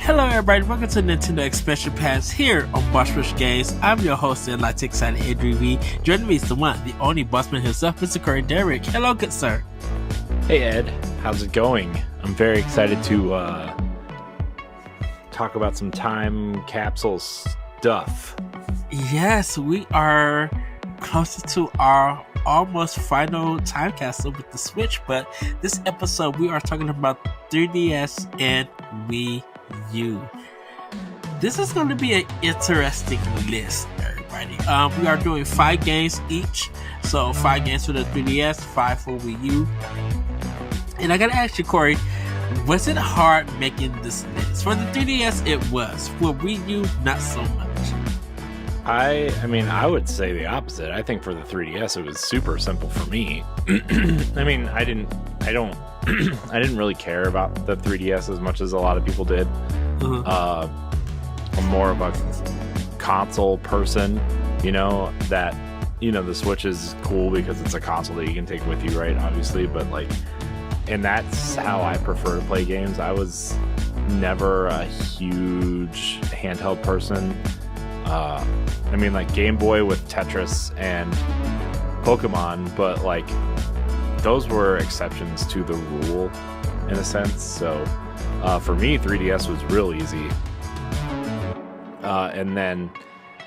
Hello everybody, welcome to Nintendo Expansion Pass here on Boss Rush Games. I'm your host and Light Excited Adrian V. Joining me is the one, the only bossman himself, Mr. Corey Dirrig. Hello, good sir. Hey Ed, how's it going? I'm very excited to talk about some time capsule stuff. Yes, we are closer to our almost final time capsule with the Switch, but this episode we are talking about 3DS and Wii U. This is going to be an interesting list, everybody. We are doing 5 games each, so 5 games for the 3DS, 5 for Wii U. And I gotta ask you, Corey, was it hard making this list? For the 3DS, it was. For Wii U, not so much. I mean, I would say the opposite. I think for the 3DS, it was super simple for me. I mean, I didn't really care about the 3DS as much as a lot of people did. I'm more of a console person, the Switch is cool because it's a console that you can take with you, right? Obviously, but and that's how I prefer to play games. I was never a huge handheld person. I mean, Game Boy with Tetris and Pokemon, but those were exceptions to the rule in a sense. So for me, 3DS was real easy. And then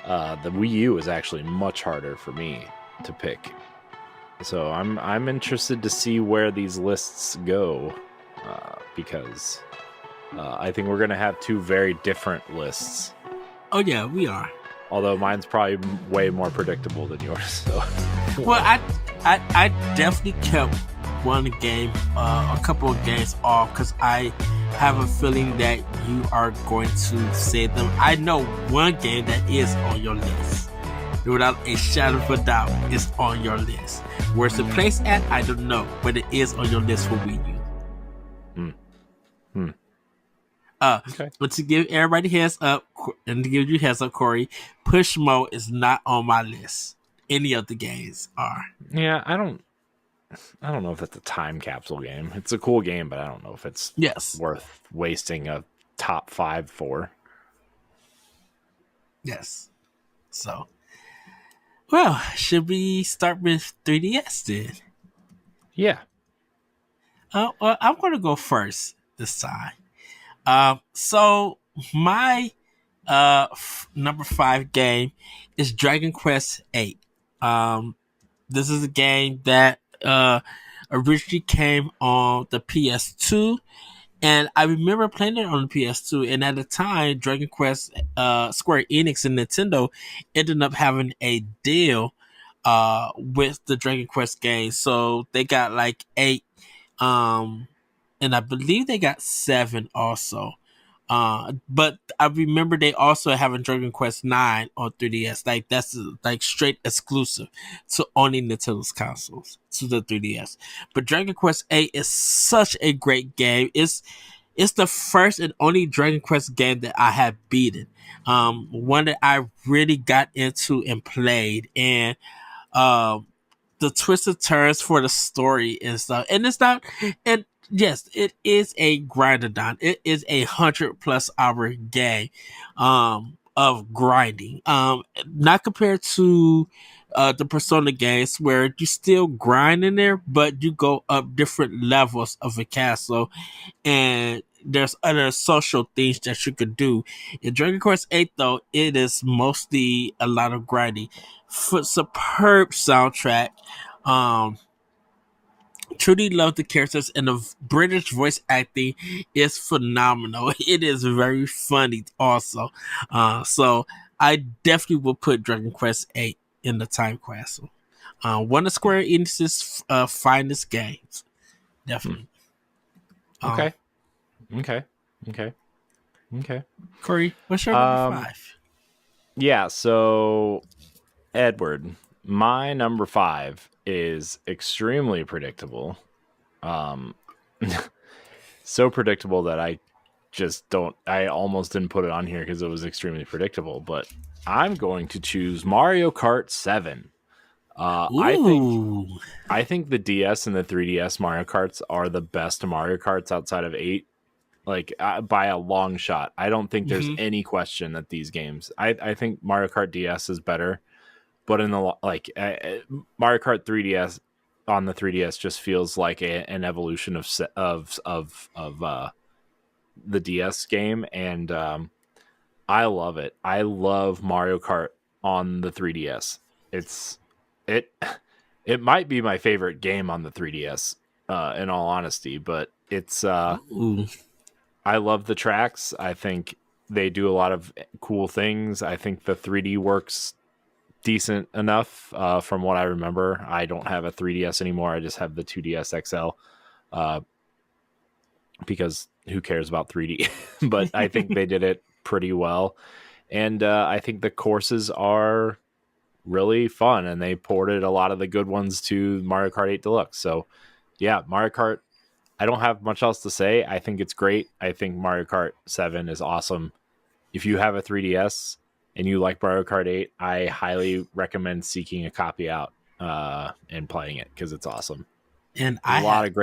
the Wii U was actually much harder for me to pick. So I'm interested to see where these lists go, because I think we're going to have 2 very different lists. Oh yeah, we are. Although mine's probably way more predictable than yours. So. Well, I definitely kept one game, a couple of games off because I have a feeling that you are going to say them. I know one game that is on your list. Without a shadow of a doubt, it's on your list. Where's the place at? I don't know, but it is on your list for Wii U. Okay. But to give everybody heads up, and to give you heads up, Corey, Push Mode is not on my list. Any of the games are. Yeah, I don't know if it's a time capsule game. It's a cool game, but I don't know if it's worth wasting a top 5 for. Yes. So, well, should we start with 3DS then? Yeah. Well, I'm going to go first this time. So my number 5 game is Dragon Quest VIII. This is a game that originally came on the PS2, and I remember playing it on the PS2. And at the time, Dragon Quest, Square Enix and Nintendo ended up having a deal with the Dragon Quest game, so they got 8. And I believe they got 7 also. But I remember they also having Dragon Quest 9 on 3DS. That's straight exclusive to only Nintendo's consoles, to the 3DS. But Dragon Quest 8 is such a great game. It's the first and only Dragon Quest game that I have beaten. One that I really got into and played, and the twisted turns for the story and stuff. And it's not, and yes, it is a grind-a-thon. It is a 100+ hour game of grinding. Not compared to the Persona games where you still grind in there, but you go up different levels of a castle, and there's other social things that you could do. In Dragon Quest VIII, though, it is mostly a lot of grinding. For superb soundtrack. Truly love the characters, and the British voice acting is phenomenal. It is very funny also. So I definitely will put Dragon Quest VIII in the time capsule. One of Square Enix's finest games. Definitely. Okay. Corey, what's your number 5? Yeah, so Edward, my number 5 is extremely predictable. So predictable that I almost didn't put it on here because it was extremely predictable, but I'm going to choose Mario Kart 7. I think the DS and the 3DS Mario Karts are the best Mario Karts outside of 8. like by a long shot. I don't think there's Hmm. any question that these games. I think Mario Kart DS is better, but in the like Mario Kart 3DS on the 3DS just feels like an evolution of the DS game, and I love it. I love Mario Kart on the 3DS. It's it it might be my favorite game on the 3DS, in all honesty, but it's Ooh. I love the tracks. I think they do a lot of cool things. I think the 3D works decent enough, from what I remember. I don't have a 3DS anymore. I just have the 2DS XL, uh, because who cares about 3D? But I think they did it pretty well. And I think the courses are really fun, and they ported a lot of the good ones to Mario Kart 8 Deluxe. So, yeah, Mario Kart, I don't have much else to say. I think it's great. I think Mario Kart 7 is awesome. If you have a 3DS and you like Mario Kart 8, I highly recommend seeking a copy out, and playing it because it's awesome. And A lot of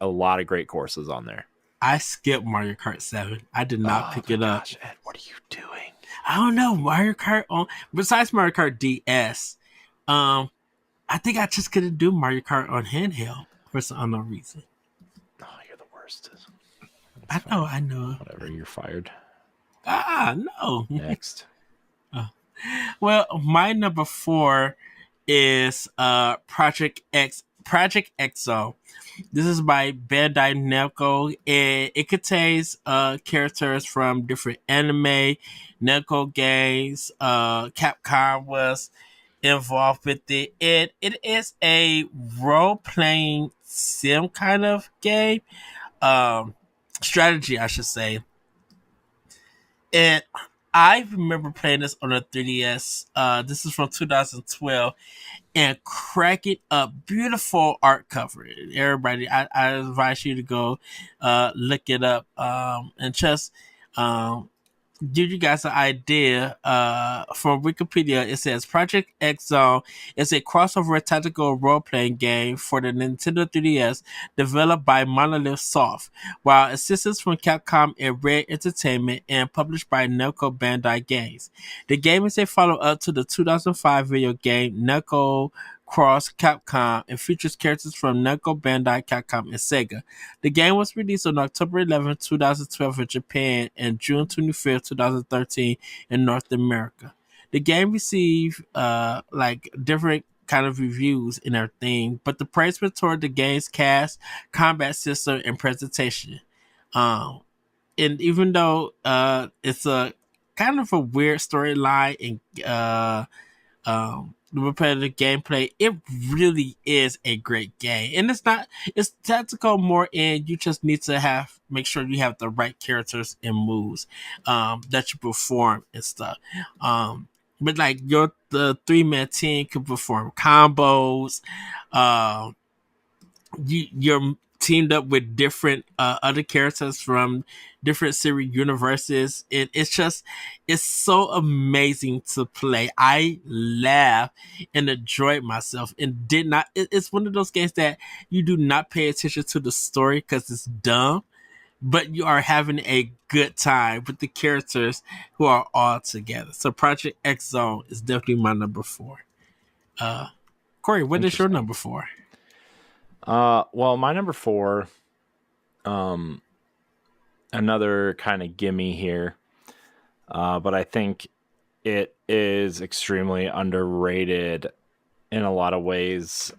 a lot of great courses on there. I skipped Mario Kart 7. I did not Oh pick my it up. gosh, Ed, what are you doing? I don't know Mario Kart on besides Mario Kart DS. Um, I think I just couldn't do Mario Kart on handheld for some unknown reason. Oh, you're the worst. It's I fine. know, I know. Whatever, you're fired. No. Next. Well, my number four is Project Exo. This is by Bandai Namco, and it contains characters from different anime, Namco games. Capcom was involved with it, and it is a role playing sim kind of game, um, strategy, I should say. And I remember playing this on a 3DS. This is from 2012 and cracking up. Beautiful art cover. Everybody, I advise you to go look it up, and just um, give you guys an idea, from Wikipedia, it says Project X Zone is a crossover tactical role playing game for the Nintendo 3DS developed by Monolith Soft, while assistance from Capcom and Red Entertainment and published by Namco Bandai Games. The game is a follow up to the 2005 video game Namco Cross Capcom and features characters from Namco Bandai, Capcom, and Sega. The game was released on October 11th, 2012 in Japan and June 25th, 2013 in North America. The game received like different kind of reviews and everything, but the praise went toward the game's cast, combat system, and presentation. Um, and even though it's a kind of a weird storyline and the repetitive gameplay, it really is a great game. And it's tactical more, and you just need to make sure you have the right characters and moves that you perform and stuff. But like the 3-man team can perform combos. Um, you're teamed up with different other characters from different series universes. It's so amazing to play. I laughed and enjoyed myself and did not. It's one of those games that you do not pay attention to the story because it's dumb, but you are having a good time with the characters who are all together. So Project X Zone is definitely my number four. Uh, Corey, what is your Interesting. number four? Well, my number four, um, another kind of gimme here, but I think it is extremely underrated in a lot of ways,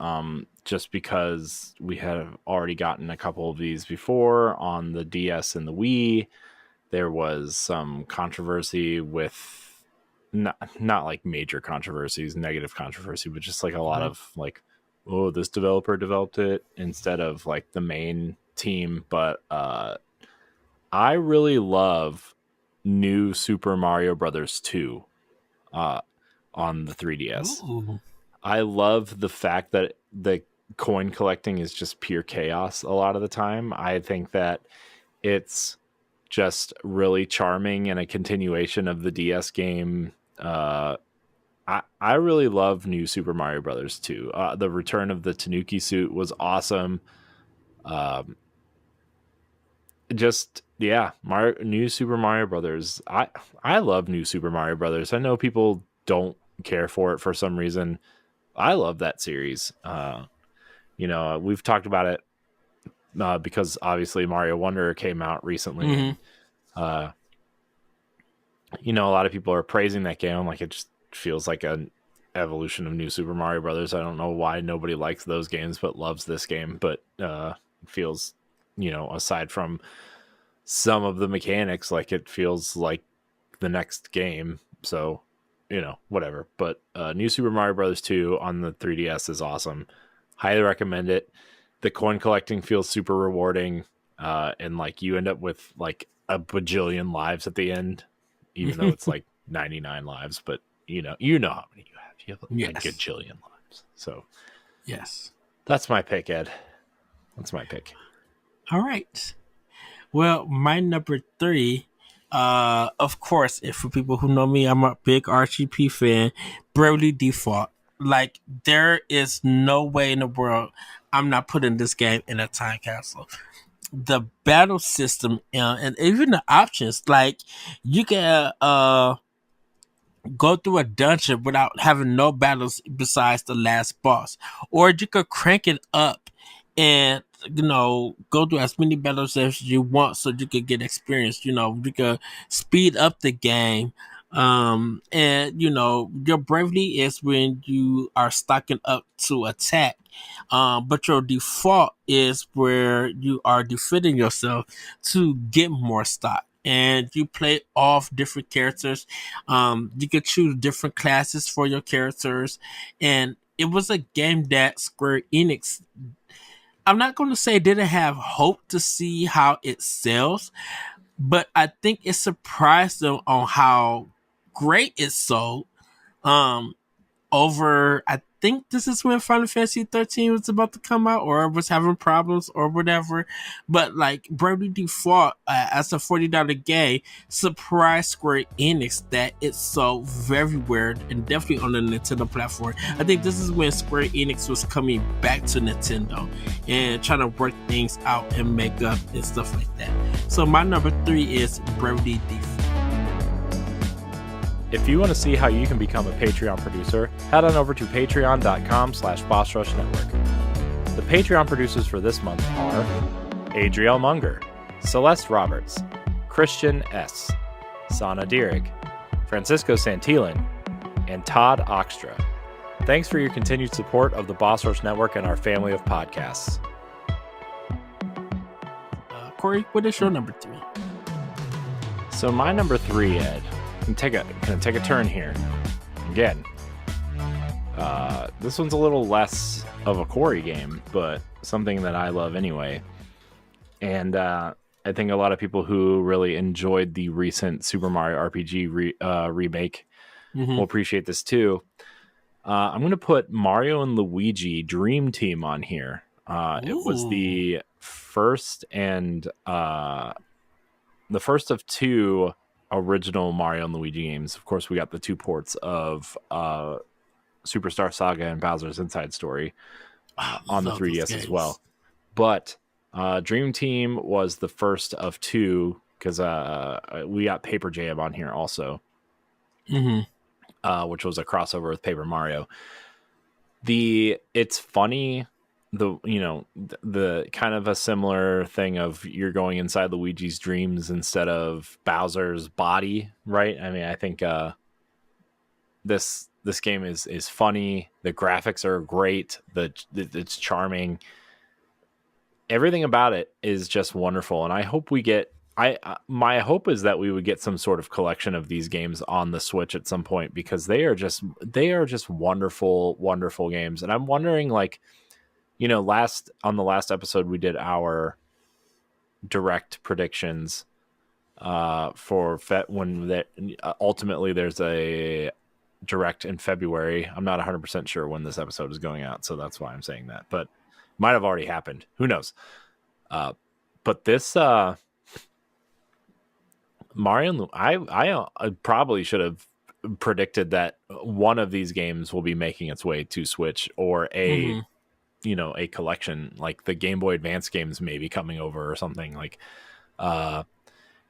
just because we have already gotten a couple of these before on the DS and the Wii. There was some controversy with not like major controversies, negative controversy, but just like a lot of like, oh, this developer developed it instead of like the main team. But I really love New Super Mario Brothers 2, uh, on the 3DS. Ooh. I love the fact that the coin collecting is just pure chaos a lot of the time. I think that it's just really charming and a continuation of the DS game. I really love New Super Mario Brothers 2. The return of the Tanuki suit was awesome. Um, just yeah, new Super Mario Brothers. I love new Super Mario Brothers. I know people don't care for it for some reason. I love that series. We've talked about it because obviously Mario Wonder came out recently, Mm-hmm. and uh, a lot of people are praising that game. Like, it just feels like an evolution of New Super Mario Brothers. I don't know why nobody likes those games but loves this game, but it feels, aside from some of the mechanics, like it feels like the next game. So, whatever. But New Super Mario Brothers 2 on the 3DS is awesome. Highly recommend it. The coin collecting feels super rewarding, and like you end up with like a bajillion lives at the end, even though it's like 99 lives. But you know how many you have. You have a Yes. gajillion lives. So Yes. that's my pick, Ed. That's my pick. All right. Well, my number three, of course, if for people who know me, I'm a big RGP fan. Bravely Default. Like, there is no way in the world I'm not putting this game in a time capsule. The battle system and even the options, like you can go through a dungeon without having no battles besides the last boss, or you could crank it up and go through as many battles as you want so you could get experience. You could speed up the game. And your bravely is when you are stocking up to attack, but your default is where you are defending yourself to get more stock, and you play off different characters. You could choose different classes for your characters, and it was a game that Square Enix, I'm not going to say didn't have hope to see how it sells, but I think it surprised them on how great it sold. Um, Over, I think this is when Final Fantasy 13 was about to come out or was having problems or whatever. But like Bravely Default, as a $40 game, surprised Square Enix that it's so very weird and definitely on the Nintendo platform. I think this is when Square Enix was coming back to Nintendo and trying to work things out and make up and stuff like that. So my number three is Bravely Default. If you want to see how you can become a Patreon producer, head on over to patreon.com/BossRushNetwork. The Patreon producers for this month are Adriel Munger, Celeste Roberts, Christian S., Sana Dirrig, Francisco Santillan, and Todd Oxtra. Thanks for your continued support of the Boss Rush Network and our family of podcasts. Corey, what is your number three? So my number three, Ed, can take a turn here. Again, this one's a little less of a Corey game, but something that I love anyway. And I think a lot of people who really enjoyed the recent Super Mario RPG remake will appreciate this too. I'm going to put Mario and Luigi Dream Team on here. It was the first of two original Mario and Luigi games. Of course, we got the two ports of Superstar Saga and Bowser's Inside Story on the 3DS as well. But Dream Team was the first of two because we got Paper Jam on here also, which was a crossover with Paper Mario. It's funny. The kind of a similar thing of you're going inside Luigi's dreams instead of Bowser's body, right? I mean, I think this game is funny. The graphics are great. It's charming. Everything about it is just wonderful, and I hope we get. My hope is that we would get some sort of collection of these games on the Switch at some point because they are just wonderful, wonderful games, and I'm wondering like. On the last episode, we did our direct predictions for when ultimately there's a direct in February. I'm not 100% sure when this episode is going out, so that's why I'm saying that. But might have already happened. Who knows? But this Mario, I probably should have predicted that one of these games will be making its way to Switch or a collection like the Game Boy Advance games maybe coming over or something like uh,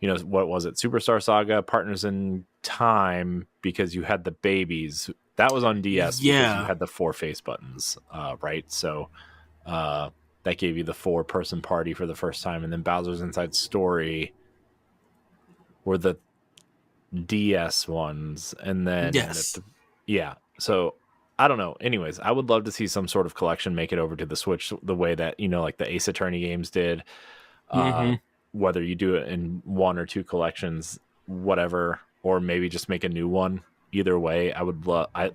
what was it? Superstar Saga, Partners in Time, because you had the babies. That was on DS because you Yeah. had the 4 face buttons, right? So that gave you the 4-person party for the first time, and then Bowser's Inside Story were the DS ones, and then Yes. yeah. So I don't know. Anyways, I would love to see some sort of collection make it over to the Switch the way that like the Ace Attorney games did. Uh, Mm-hmm. Whether you do it in 1 or 2 collections, whatever, or maybe just make a new one. Either way, I would love. I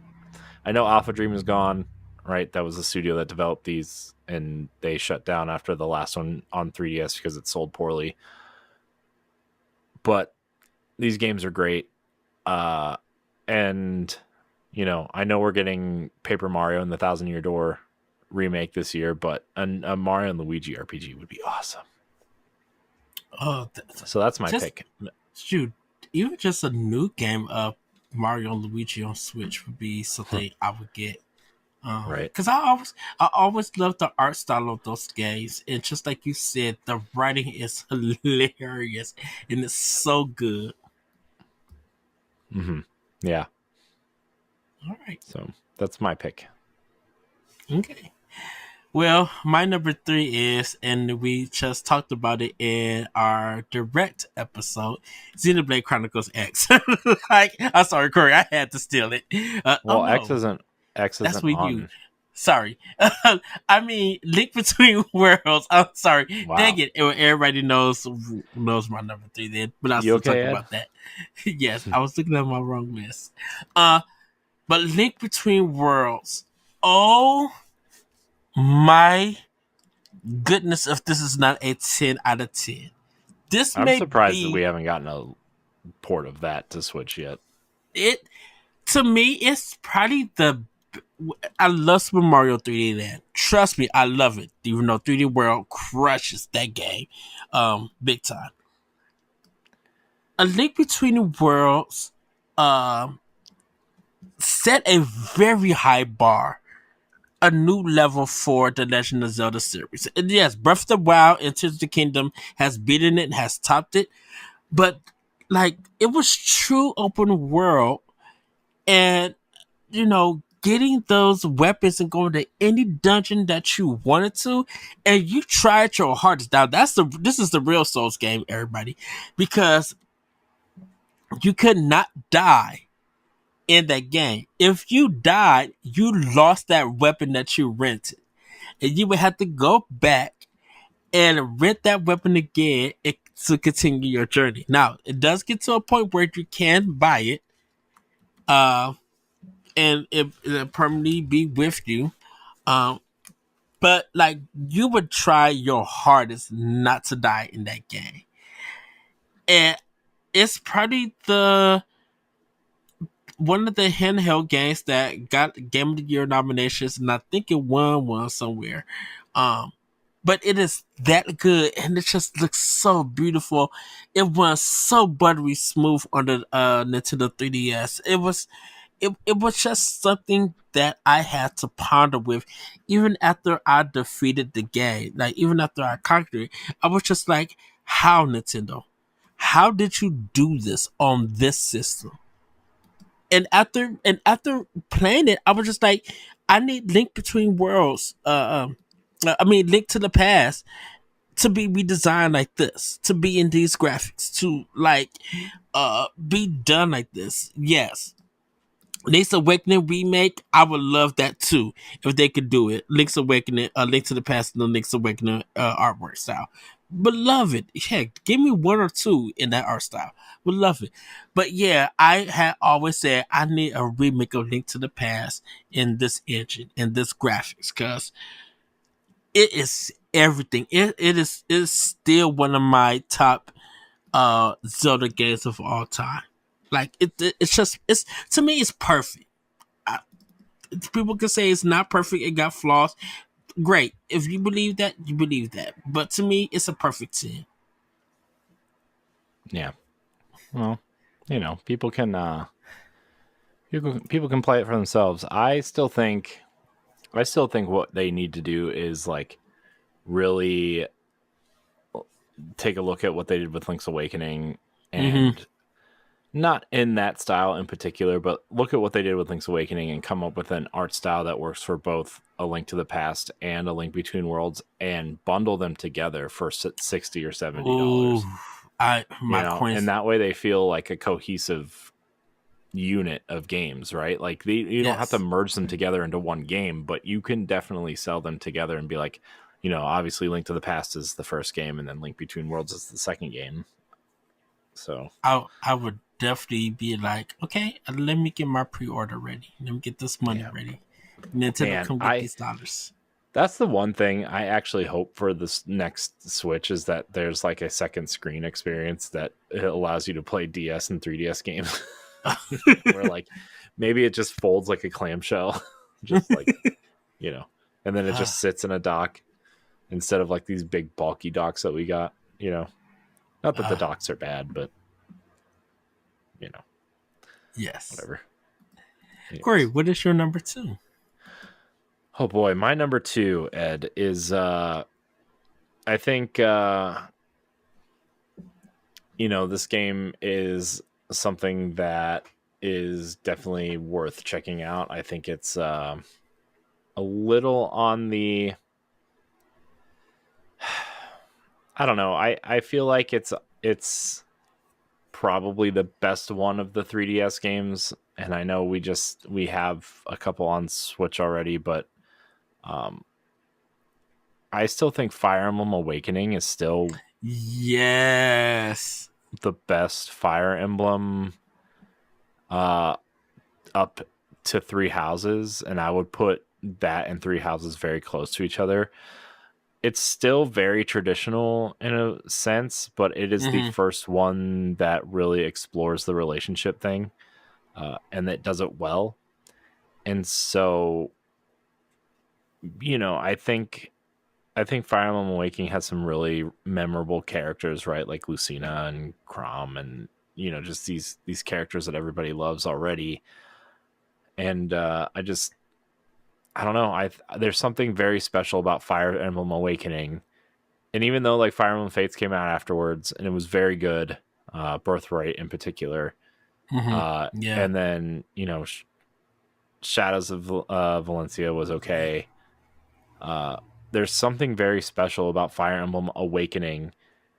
know Alpha Dream is gone, right? That was the studio that developed these, and they shut down after the last one on 3DS because it sold poorly. But these games are great. Uh, and I know we're getting Paper Mario and the Thousand Year Door remake this year, but a Mario and Luigi RPG would be awesome. Oh, So that's my just pick. shoot. Even just a new game of Mario and Luigi on Switch would be something I would get. Right. Because I always loved the art style of those games, and just like you said, the writing is hilarious and it's so good. Mm-hmm. Yeah. All right, So that's my pick. okay. Well, my number three is, and we just talked about it in our direct episode, Xenoblade Chronicles X. Like, I'm sorry, Corey, I had to steal it. Oh Well, X no, isn't X that's isn't Wii U. on. Sorry. I mean, Link Between Worlds. I'm sorry. Dang Wow. it. Everybody knows my number three then, but I'll You still okay, talk Ed? about that. Yes, I was looking at my wrong list. But Link Between Worlds. Oh my goodness, if this is not a 10 out of 10. This I'm may surprised that we be haven't gotten a port of that to Switch yet. it. To me, it's probably the. I love Super Mario 3D Land. Trust me, I love it. Even though 3D World crushes that game, big time. A Link Between the Worlds, um, set a very high bar, a new level for the Legend of Zelda series. And yes, Breath of the Wild and Tears of the Kingdom has beaten it, has topped it, but like it was true open world, and getting those weapons and going to any dungeon that you wanted to, and you tried your hardest. Now this is the real Souls game, everybody, because you could not die in that game. If you died, you lost that weapon that you rented, and you would have to go back and rent that weapon again to continue your journey. Now it does get to a point where you can buy it, uh, and it permanently be with you. Um, but like you would try your hardest not to die in that game, and it's probably the one of the handheld games that got Game of the Year nominations, and I think it won one somewhere. Um, but it is that good, and it just looks so beautiful. It was so buttery smooth on the Nintendo 3DS. It was just something that I had to ponder with, even after I defeated the game. Like even after I conquered it, I was just like, "How, Nintendo? How did you do this on this system?" And after playing it, I was just like, "I need Link Between Worlds. I mean, Link to the Past to be redesigned like this, to be in these graphics, to like be done like this." Yes, Link's Awakening remake, I would love that too if they could do it. Link's Awakening, Link to the Past, and the Link's Awakening artwork style. But love it. Heck, give me one or two in that art style. Would love it. But yeah, I had always said I need a remake of Link to the Past in this engine, in this graphics, because it is everything. It is still one of my top Zelda games of all time. Like it's just it's to me it's perfect. I, People can say it's not perfect. It got flaws. Great. If you believe that, you believe that. But to me, it's a perfect 10. Yeah. Well, people can play it for themselves. I still think what they need to do is like really take a look at what they did with Link's Awakening, Mm-hmm. and not in that style in particular, but look at what they did with Link's Awakening and come up with an art style that works for both A Link to the Past and A Link Between Worlds, and bundle them together for $60 or $70. Ooh, I You my know, and coins. that way they feel like a cohesive unit of games, right? Like you don't have to Yes. merge them together into one game, but you can definitely sell them together and be like, you know, obviously Link to the Past is the first game, and then Link Between Worlds is the second game. So I would definitely be like, okay, let me get my pre-order ready. Let me get this money yeah, ready. Nintendo, man, come get I these dollars. that's the one thing I actually hope for this next Switch, is that there's like a second screen experience that it allows you to play DS and 3DS games. Where like maybe it just folds like a clamshell, just like, you know, and then it just sits in a dock instead of like these big bulky docks that we got, you know. Not that the docks are bad, but you know, Yes. whatever. Corey, Anyways. what is your number two? Oh boy, my number two, Ed, is I think you know, this game is something that is definitely worth checking out. I think it's a little on the I don't know. I feel like it's probably the best one of the 3DS games, and I know we have a couple on Switch already, but um I still think Fire Emblem Awakening is still Yes. the best Fire Emblem uh up to Three Houses, and I would put that and Three Houses very close to each other. It's still very traditional in a sense, but it is the Mm-hmm. first one that really explores the relationship thing, and that does it well. And so, you know, I think Fire Emblem Awakening has some really memorable characters, right? Like Lucina and Chrom, and you know, just these characters that everybody loves already. And I don't know. There's something very special about Fire Emblem Awakening, and even though like Fire Emblem Fates came out afterwards and it was very good, Birthright in particular, Mm-hmm. Yeah. and then you know Shadows of Valencia was okay. Uh, there's something very special about Fire Emblem Awakening,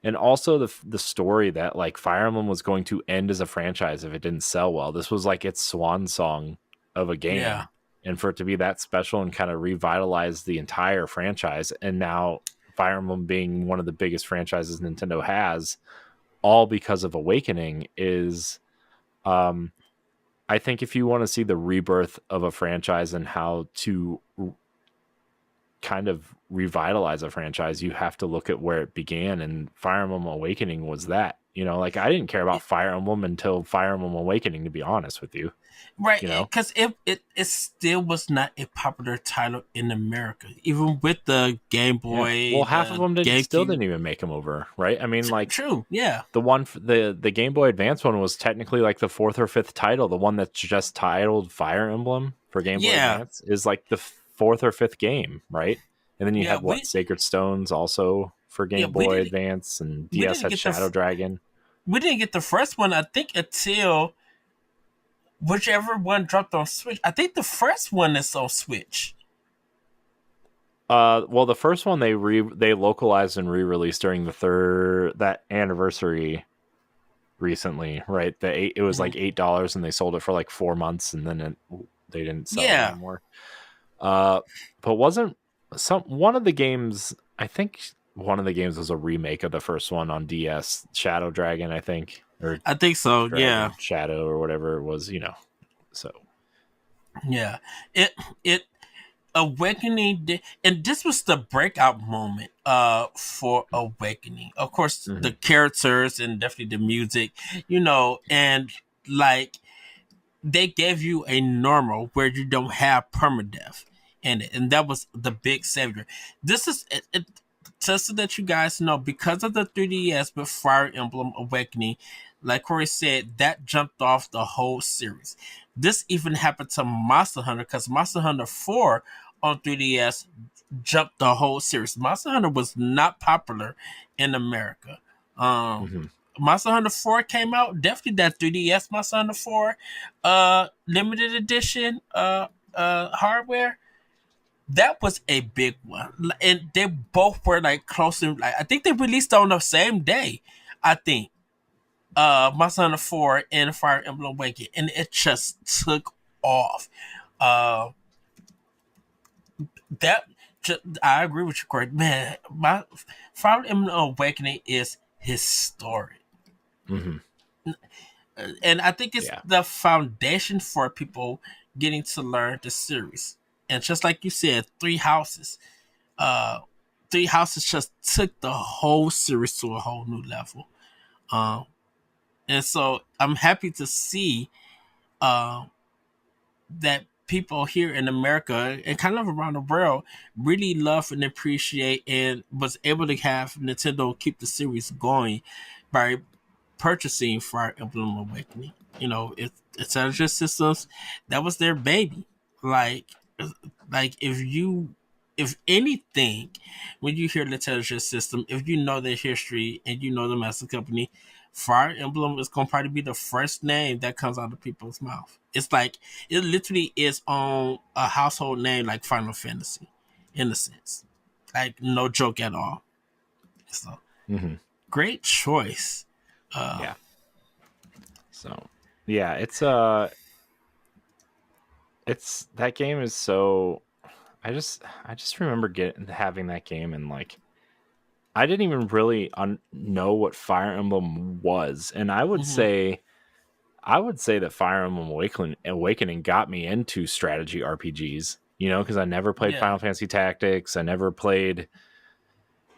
and also the story that like Fire Emblem was going to end as a franchise if it didn't sell well. This was like its swan song of a Yeah. game, and for it to be that special and kind of revitalize the entire franchise, and now Fire Emblem being one of the biggest franchises Nintendo has, all because of Awakening, is um I think if you want to see the rebirth of a franchise and how to kind of revitalize a franchise, you have to look at where it began, and Fire Emblem Awakening was that. You know, like I didn't care about Fire Emblem until Fire Emblem Awakening, to be honest with you. Right, You know, because it still was not a popular title in America, even with the Game yeah. Well, Boy, half of the them still GameCube. didn't even make them over, right? I mean, like True, yeah, the one the Game Boy Advance one was technically like the fourth or fifth title. The one that's just titled Fire Emblem for Game Boy yeah, Advance is like the fourth or fifth game, right? And then you yeah. had what, Sacred Stones also for Yeah Game Boy Advance, and we DS didn't had get Shadow Dragon. we didn't get the first one. I think until whichever one dropped on Switch. I think the first one is on Switch. Well, the first one they localized and re-released during that anniversary recently, right? It was Mhm. like $8, and they sold it for like 4 months, and then they didn't sell it Yeah, anymore. Uh, but wasn't one of the games? I think one of the games was a remake of the first one on DS, Shadow Dragon, I think, or I think so. Yeah, Dragon Shadow or whatever it was. You know, so yeah. It Awakening and this was the breakout moment for Awakening. Of course, the mhm. characters and definitely the music, and like they gave you a normal where you don't have permadeath in it, and that was the big savior. This is just so that you guys know, because of the 3DS with Fire Emblem Awakening, like Corey said, that jumped off the whole series. This even happened to Monster Hunter because Monster Hunter 4 on 3DS jumped the whole series. Monster Hunter was not popular in America. Um, Hmm. Monster Hunter 4 came out. Definitely that 3DS Monster Hunter 4 limited edition hardware. That was a big one. And they both were like close to like I think they released on the same day. I think Monster Hunter 4 and Fire Emblem Awakening, and it just took off. Uh that I agree with you, Corey. Man, my Fire Emblem Awakening is historic. Hmm. And I think it's Yeah. the foundation for people getting to learn the series. And just like you said, uh, Three Houses just took the whole series to a whole new level. Um, and so I'm happy to see uh, that people here in America and kind of around the world really love and appreciate and was able to have Nintendo keep the series going by purchasing Fire Emblem Awakening. You know, it's Intelligent Systems, that was their baby. Like, like if anything, when you hear the Intelligent System, if you know their history and you know them as a company, Fire Emblem is going to probably be the first name that comes out of people's mouth. It's like it literally is on a household name like Final Fantasy, in a sense. Like no joke at all. So Hmm. great choice. Yeah. So yeah, it's that game is so I just remember getting having that game and like I didn't even really know what Fire Emblem was, and Mm-hmm. I would say that Fire Emblem Awakening got me into strategy RPGs. You know, because I never played Yeah. Final Fantasy Tactics. I never played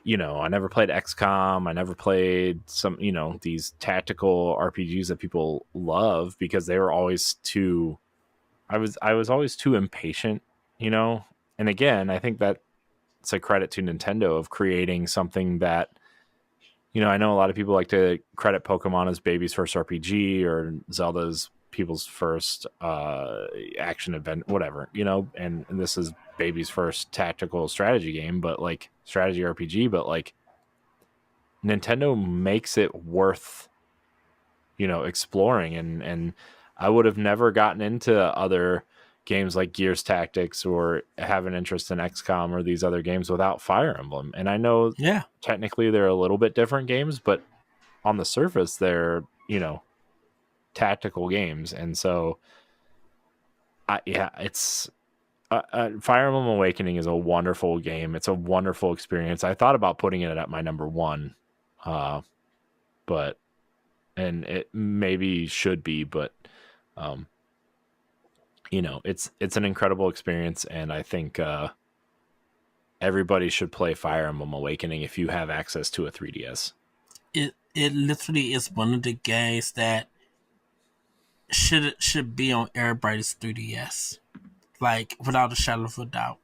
XCOM. I never played some, these tactical RPGs that people love because they were always too. I was always too impatient, you know. And again, I think that's a credit to Nintendo of creating something that I know a lot of people like to credit Pokemon as baby's first RPG or Zelda's people's first action event, whatever, and this is baby's first tactical strategy game, but like strategy RPG, but like Nintendo makes it worth, exploring. And I would have never gotten into other games like Gears Tactics or have an interest in XCOM or these other games without Fire Emblem. And I know Yeah. technically they're a little bit different games, but on the surface they're tactical games. And so yeah, it's Fire Emblem Awakening is a wonderful game. It's a wonderful experience. I thought about putting it at my number one, uh but and it maybe should be, but um it's an incredible experience. And I think everybody should play Fire Emblem Awakening if you have access to a 3DS. It literally is one of the games that should be on everybody's 3DS, like without a shadow of a doubt.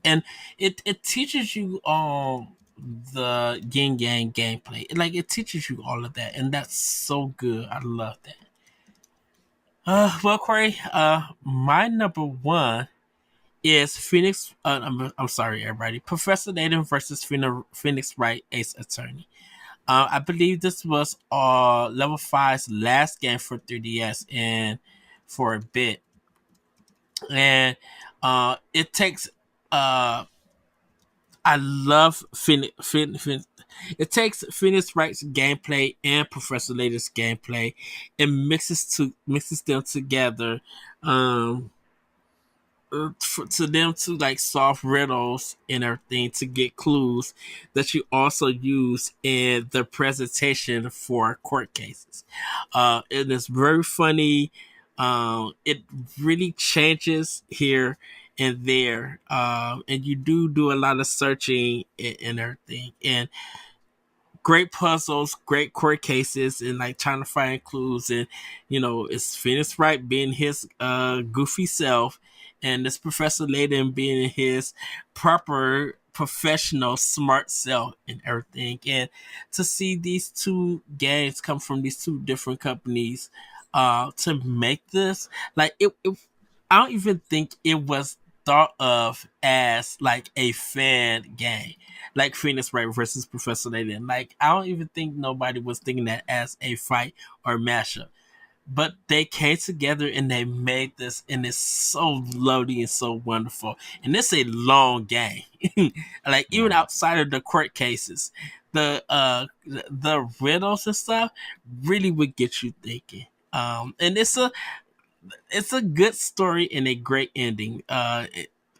And it teaches you the yin yang gameplay. Like it teaches you all of that, and that's so good. I love that. Well, Corey, my number one is Phoenix. I'm sorry, everybody. Professor Layton versus Phoenix Wright Ace Attorney. I believe this was Level Five's last game for 3DS and for a bit, and it takes. I love it takes Phoenix Wright's gameplay and Professor Layton's gameplay and mixes them together. Um, to them to like solve riddles and everything to get clues that you also use in the presentation for court cases. It is very funny. It really changes here and there, and you do a lot of searching and everything. And great puzzles, great court cases, and like trying to find clues. And it's Phoenix Wright being his goofy self, and this Professor Layton being his proper professional smart self and everything. And to see these two games come from these two different companies to make this, like it I don't even think it was thought of as like a fan game, like Phoenix Wright versus Professor Layton. Like I don't even think nobody was thinking that as a fight or mashup, but they came together and they made this, and it's so lovely and so wonderful. And it's a long game, like even Mhm. outside of the court cases, the riddles and stuff really would get you thinking. And it's a good story and a great ending.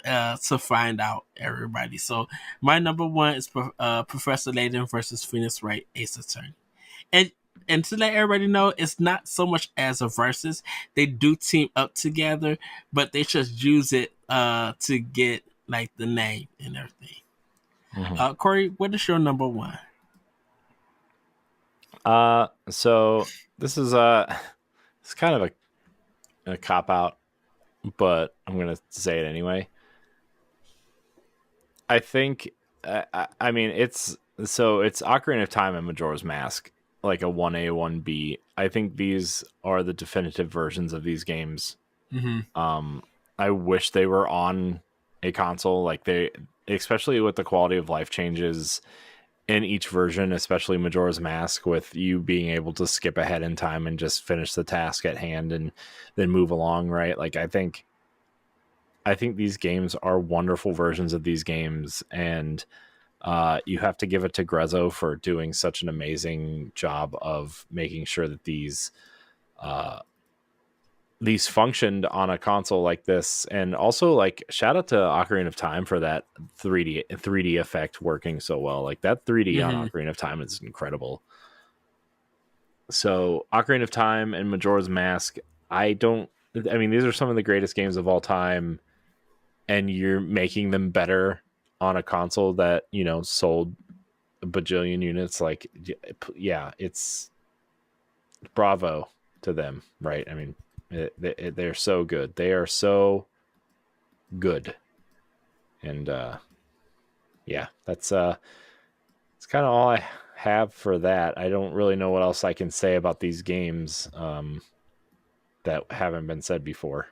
To find out everybody. So my number one is Professor Layton versus Phoenix Wright Ace Attorney. And and to let everybody know, it's not so much as a versus. They do team up together, but they just use it to get like the name and everything. Mhm. Corey, what is your number one? So this is it's kind of a cop out, but I'm gonna say it anyway. I think I mean it's Ocarina of Time and Majora's Mask, like a 1A 1B. I think these are the definitive versions of these games. Mm-hmm. Um I wish they were on a console, like they, especially with the quality of life changes in each version, especially Majora's Mask, with you being able to skip ahead in time and just finish the task at hand and then move along, right? Like I think these games are wonderful versions of these games, and you have to give it to Grezzo for doing such an amazing job of making sure that uh, these functioned on a console like this. And also, like, shout out to Ocarina of Time for that 3D effect working so well. Like that 3D on Mm-hmm. Ocarina of Time is incredible. So Ocarina of Time and Majora's Mask, I don't. I mean, these are some of the greatest games of all time, and you're making them better on a console that sold a bajillion units. Like, yeah, it's bravo to them, right? I mean, they're so good. They are so good, and yeah, it's kind of all I have for that. I don't really know what else I can say about these games that haven't been said before.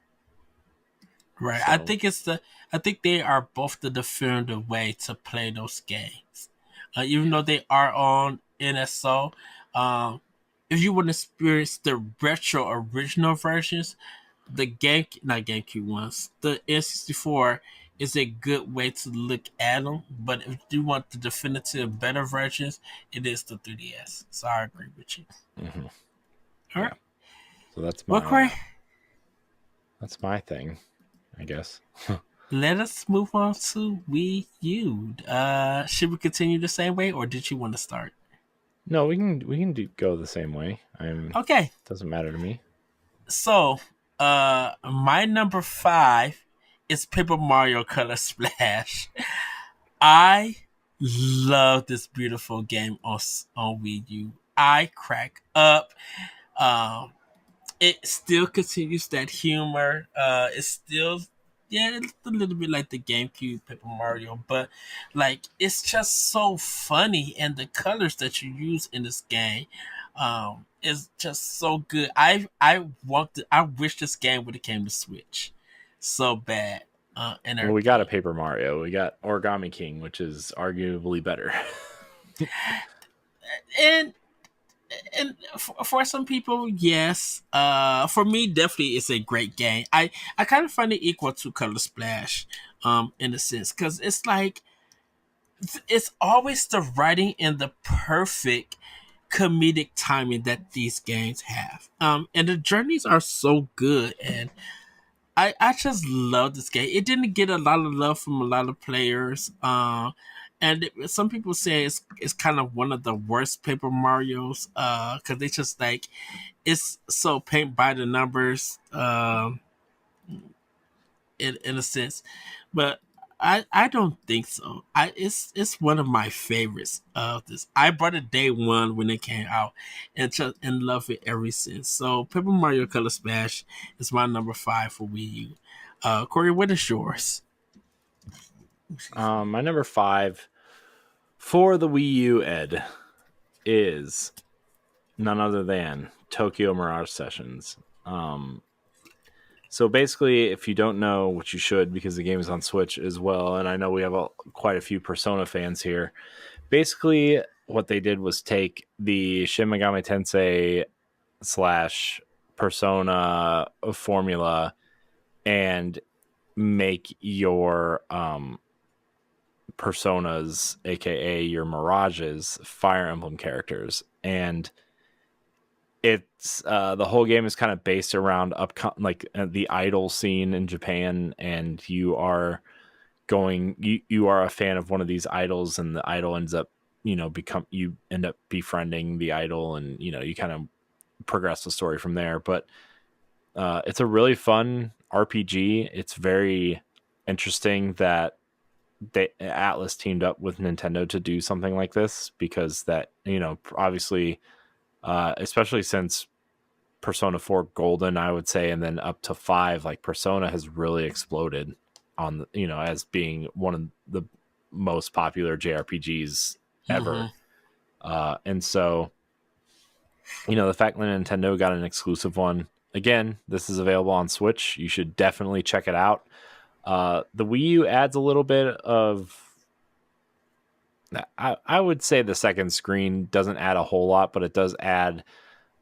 Right. So, I think they are both the definitive way to play those games. Even though they are on NSO, um, if you want to experience the retro original versions, the game not GameCube ones, the N64 is a good way to look at them. But if you want the definitive better versions, it is the 3DS. So I agree with you. mhm, All yeah. right. So Well, Corey, that's my thing, I guess. let us move on to Wii U. Should we continue the same way, or did you want to start? No, we can go the same way. I'm Okay, doesn't matter to me. so my number five is Paper Mario Color Splash. I love this beautiful game on Wii U. I crack up. Um, it still continues that humor. It's still, yeah, it's a little bit like the GameCube Paper Mario, but like it's just so funny, and the colors that you use in this game, is just so good. I wish this game would have came to Switch, so bad. And Well, we got a everything. Paper Mario. We got Origami King, which is arguably better. And for some people, yes. For me, definitely, it's a great game. I kind of find it equal to Color Splash, in a sense, because it's like it's always the writing and the perfect comedic timing that these games have. And the journeys are so good, and I just love this game. It didn't get a lot of love from a lot of players. Some people say it's kind of one of the worst Paper Mario's. Because they just like it's so paint by the numbers. In a sense, but I don't think so. It's one of my favorites of this. I bought it day one when it came out, and just and love it ever since. So Paper Mario Color Splash is my number five for Wii U. Corey, what is yours? My number 5 for the Wii U, Ed, is none other than Tokyo Mirage Sessions. Um, So basically, if you don't know, which you should because the game is on Switch as well, and I know we have quite a few Persona fans here. Basically, what they did was take the Shin Megami Tensei slash Persona formula and make your personas, aka your mirages, Fire Emblem characters. And it's the whole game is kind of based around the idol scene in Japan, and you are a fan of one of these idols, and the idol ends up you end up befriending the idol, and you kind of progress the story from there. But it's a really fun RPG. It's very interesting that Atlas teamed up with Nintendo to do something like this, because that obviously especially since Persona 4 Golden, I would say, and then up to 5, like Persona has really exploded on as being one of the most popular JRPGs ever. Mm-hmm. And so the fact that Nintendo got an exclusive one, again, this is available on Switch. You should definitely check it out. The Wii U adds a little bit of, I would say the second screen doesn't add a whole lot, but it does add,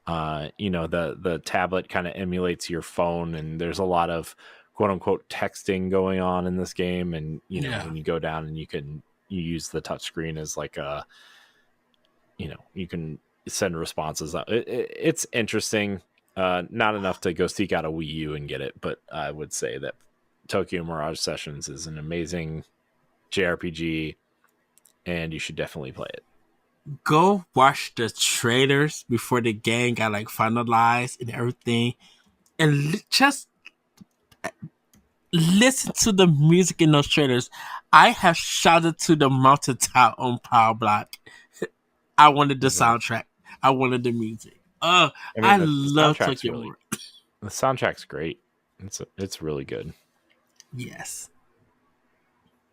the tablet kind of emulates your phone, and there's a lot of quote unquote texting going on in this game. And, Yeah. when you go down and you use the touchscreen as like you can send responses. It's interesting. Not enough to go seek out a Wii U and get it, but I would say that Tokyo Mirage Sessions is an amazing JRPG, and you should definitely play it. Go watch the trailers before the game got like finalized and everything, and just listen to the music in those trailers. I have shouted to the mountaintop on Power Block. I wanted the soundtrack. I wanted the music. I love Tokyo really, the soundtrack's great. It's really good. Yes.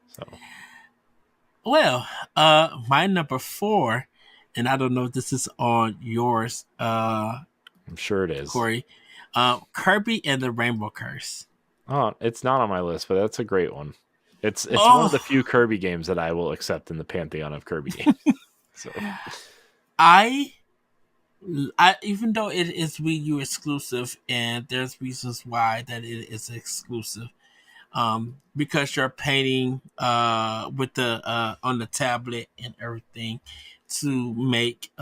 So, well, my number 4, and I don't know if this is on yours, I'm sure it is, Corey. Kirby and the Rainbow Curse. Oh, it's not on my list, but that's a great one. It's one of the few Kirby games that I will accept in the pantheon of Kirby games. So, I even though it is Wii U exclusive, and there's reasons why that it is exclusive, because you're painting with the on the tablet and everything to make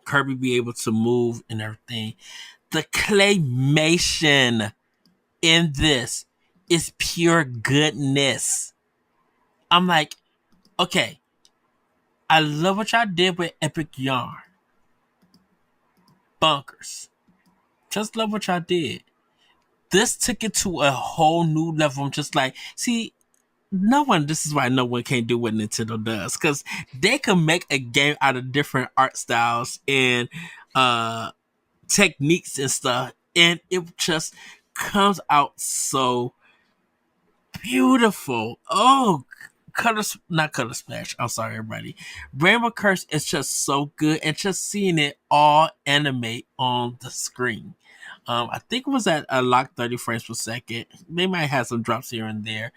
Kirby be able to move and everything. The claymation in this is pure goodness. I'm like, okay, I love what y'all did with Epic Yarn. Bunkers. Just love what y'all did. This took it to a whole new level. I'm just like, see, this is why no one can't do what Nintendo does. Because they can make a game out of different art styles and techniques and stuff. And it just comes out so beautiful. Oh, not color splash. I'm sorry, everybody. Rainbow Curse is just so good, and just seeing it all animate on the screen. I think it was at a lock 30 frames per second. They might have some drops here and there.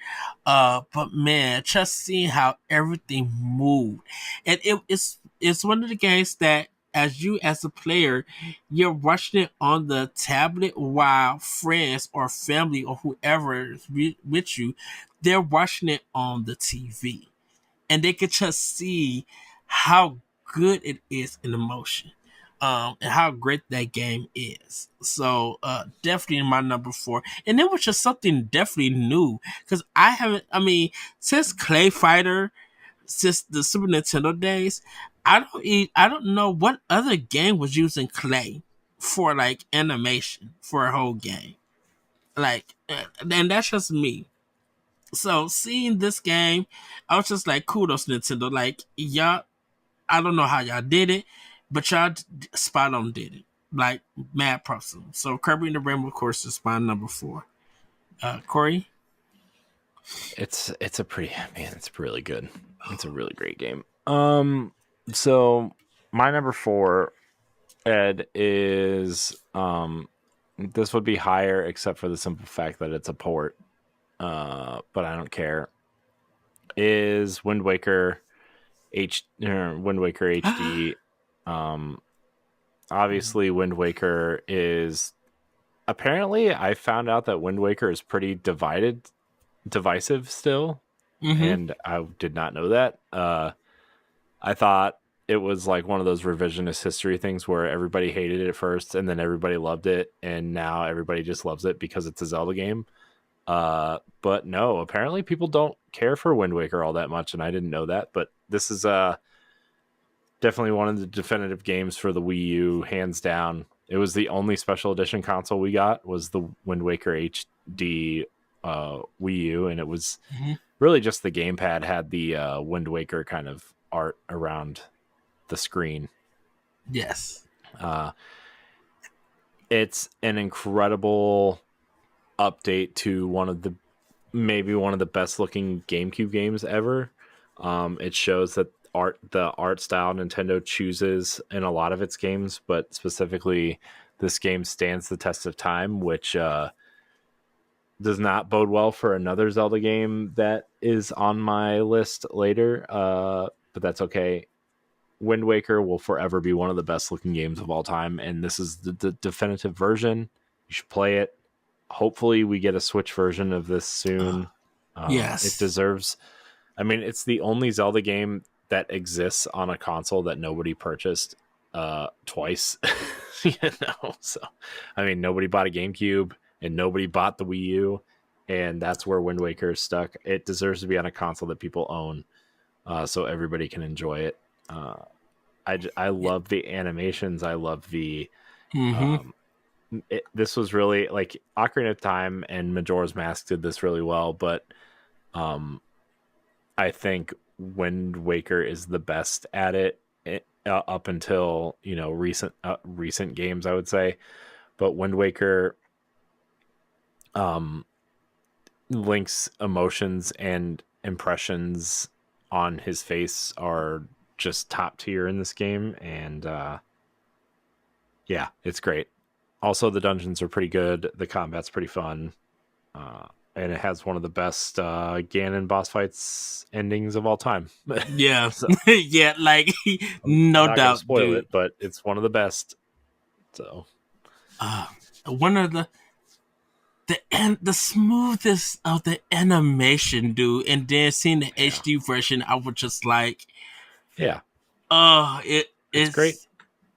But man, just seeing how everything moved. And it's one of the games that as a player, you're watching it on the tablet while friends or family or whoever is with you, they're watching it on the TV. And they can just see how good it is in emotion. And how great that game is. So definitely in my number 4. And it was just something definitely new. Because since Clay Fighter, since the Super Nintendo days, I don't know what other game was using clay for like animation for a whole game. Like, and that's just me. So seeing this game, I was just like, kudos Nintendo. Like, y'all, I don't know how y'all did it, but y'all spot on did it. Like, mad props. So Kirby and the Rainbow Course is my number 4. Corey? it's really good. It's a really great game. So my number 4, Ed, is this would be higher except for the simple fact that it's a port. But I don't care. Is Wind Waker HD. Um, Obviously, Wind Waker is apparently I found out that Wind Waker is pretty divisive still, Mm-hmm. and I did not know that. I thought it was like one of those revisionist history things where everybody hated it at first and then everybody loved it, and now everybody just loves it because it's a Zelda game. But no, apparently people don't care for Wind Waker all that much, and I didn't know that. But this is definitely one of the definitive games for the Wii U, hands down. It was the only special edition console we got was the Wind Waker HD Wii U, and it was Mm-hmm. really just the gamepad had the Wind Waker kind of art around the screen. Yes. Uh, it's an incredible update to maybe one of the best looking GameCube games ever. It shows that the art style Nintendo chooses in a lot of its games, but specifically this game stands the test of time, which does not bode well for another Zelda game that is on my list later. But that's okay. Wind Waker will forever be one of the best looking games of all time, and this is the definitive version. You should play it. Hopefully, we get a Switch version of this soon. It Yes. deserves. I mean, it's the only Zelda game that exists on a console that nobody purchased twice. So I mean, nobody bought a GameCube and nobody bought the Wii U, and that's where Wind Waker is stuck. It deserves to be on a console that people own, so everybody can enjoy it. I love the animations. I love the. Mm-hmm. Um, this was really like Ocarina of Time and Majora's Mask did this really well, but um, I think Wind Waker is the best at it, up until recent games, I would say. But Wind Waker, um, Link's emotions and impressions on his face are just top tier in this game, and yeah, it's great. Also, the dungeons are pretty good. The combat's pretty fun. And it has one of the best Ganon boss fights endings of all time. Yeah. So Yeah, like I'm no not going to doubt, spoil dude. it, but it's one of the best. So Uh, one of the smoothest of the animation, dude, and then seeing the yeah, HD version, I was just like, yeah, oh, it it's great.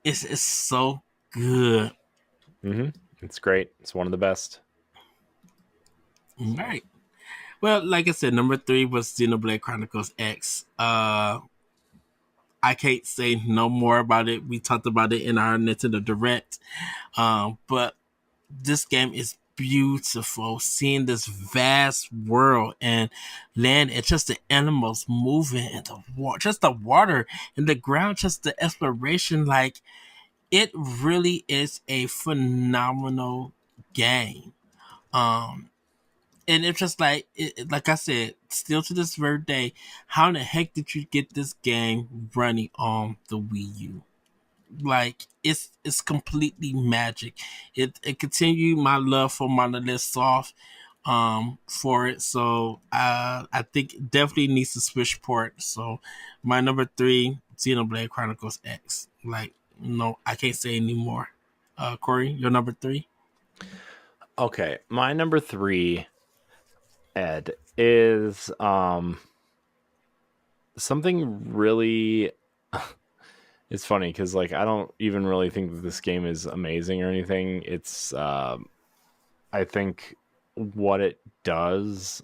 it's so good. hmm It's great. It's one of the best. All So right. Well, like I said, number 3 was Xenoblade Chronicles X. I can't say no more about it. We talked about it in our Nintendo Direct. But this game is beautiful. Seeing this vast world and land and just the animals moving and just the water and the ground, just the exploration. Like, it really is a phenomenal game. Um, and it's just like I said, still to this very day, how in the heck did you get this game running on the Wii U? Like, it's completely magic. It continued my love for Monolith Soft for it. So I think it definitely needs to switch port. So my number 3, Xenoblade Chronicles X. Like, no, I can't say anymore. Corey, your number 3? okay, my number 3, Ed, is something really. It's funny because like I don't even really think that this game is amazing or anything. It's I think what it does